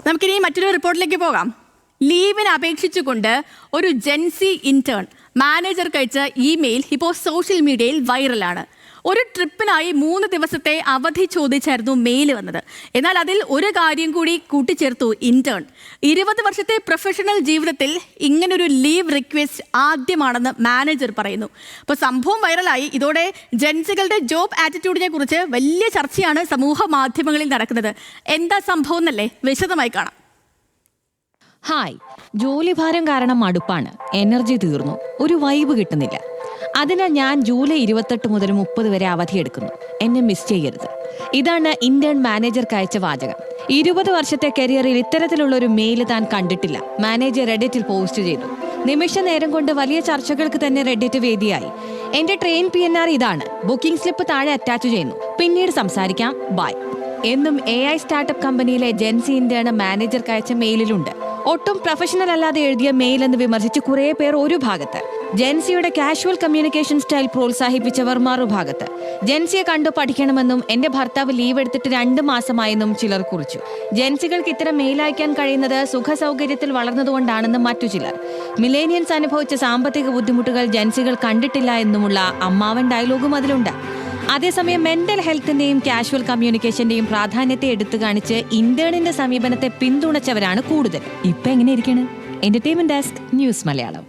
നമുക്കിനി മറ്റൊരു റിപ്പോർട്ടിലേക്ക് പോകാം. ലീവിന് അപേക്ഷിച്ചുകൊണ്ട് ഒരു ജെൻസി ഇന്റേൺ മാനേജർക്ക് അയച്ച ഇമെയിൽ ഇപ്പോൾ സോഷ്യൽ മീഡിയയിൽ വൈറലാണ്. ഒരു ട്രിപ്പിനായി 3 ദിവസത്തെ അവധി ചോദിച്ചായിരുന്നു മെയിൽ വന്നത്. എന്നാൽ അതിൽ ഒരു കാര്യം കൂടി കൂട്ടിച്ചേർത്തു ഇന്റേൺ. 20 വർഷത്തെ പ്രൊഫഷണൽ ജീവിതത്തിൽ ഇങ്ങനൊരു ലീവ് റിക്വസ്റ്റ് ആദ്യമാണെന്ന് മാനേജർ പറയുന്നു. അപ്പോൾ സംഭവം വൈറലായി. ഇതോടെ ജെൻസികളുടെ ജോബ് ആറ്റിറ്റ്യൂഡിനെ കുറിച്ച് വലിയ ചർച്ചയാണ് സമൂഹ മാധ്യമങ്ങളിൽ നടക്കുന്നത്. എന്താ സംഭവം എന്നല്ലേ, വിശദമായി കാണാം. ഹായ്, ജോലിഭാരം കാരണം മടുപ്പാണ്, എനർജി തീർന്നു, ഒരു വൈബ് കിട്ടുന്നില്ല. അതിനാൽ ഞാൻ ജൂലൈ 28 മുതൽ 30 വരെ അവധിയെടുക്കുന്നു. എന്നെ മിസ് ചെയ്യരുത്. ഇതാണ് ഇന്റേൺ മാനേജർക്ക് അയച്ച വാചകം. 20 വർഷത്തെ കരിയറിൽ ഇത്തരത്തിലുള്ള ഒരു മെയിൽ താൻ കണ്ടിട്ടില്ല. മാനേജർ റെഡിറ്റിൽ പോസ്റ്റ് ചെയ്തു. നിമിഷ നേരം കൊണ്ട് വലിയ ചർച്ചകൾക്ക് തന്നെ റെഡിറ്റ് വേദിയായി. എന്റെ ട്രെയിൻ PNR ഇതാണ്. ബുക്കിംഗ് സ്ലിപ്പ് താഴെ അറ്റാച്ച് ചെയ്യുന്നു. പിന്നീട് സംസാരിക്കാം, ബൈ എന്നും AI സ്റ്റാർട്ടപ്പ് കമ്പനിയിലെ ജെൻസി ഇന്റേൺ മാനേജർക്ക് അയച്ച മെയിലിലുണ്ട്. ഒട്ടും പ്രൊഫഷണൽ അല്ലാതെ എഴുതിയ മെയിൽ എന്ന് വിമർശിച്ച് കുറേ പേർ ഒരു ഭാഗത്ത്, ജെൻസിയുടെ കാഷ്വൽ കമ്മ്യൂണിക്കേഷൻ സ്റ്റൈൽ പ്രോത്സാഹിപ്പിച്ചവർ മറുഭാഗത്ത്. ജെൻസിയെ കണ്ടു പഠിക്കണമെന്നും എന്റെ ഭർത്താവ് ലീവ് എടുത്തിട്ട് 2 മാസമായെന്നും ചിലർ കുറിച്ചു. ജെൻസികൾക്ക് ഇത്തരം മെയിൽ അയക്കാൻ കഴിയുന്നത് സുഖ സൗകര്യത്തിൽ വളർന്നതുകൊണ്ടാണെന്നും മറ്റു ചിലർ. മിലേനിയൻസ് അനുഭവിച്ച സാമ്പത്തിക ബുദ്ധിമുട്ടുകൾ ജെൻസികൾ കണ്ടിട്ടില്ല എന്നുമുള്ള അമ്മാവൻ ഡയലോഗും അതിലുണ്ട്. അതേസമയം മെന്റൽ ഹെൽത്തിന്റെയും കാഷ്വൽ കമ്മ്യൂണിക്കേഷന്റെയും പ്രാധാന്യത്തെ എടുത്തു കാണിച്ച് ഇന്റേണിന്റെ സമീപനത്തെ പിന്തുണച്ചവരാണ് കൂടുതൽ. ഇപ്പൊ എങ്ങനെ ഇരിക്കണ്? Entertainment desk, news Malayalam.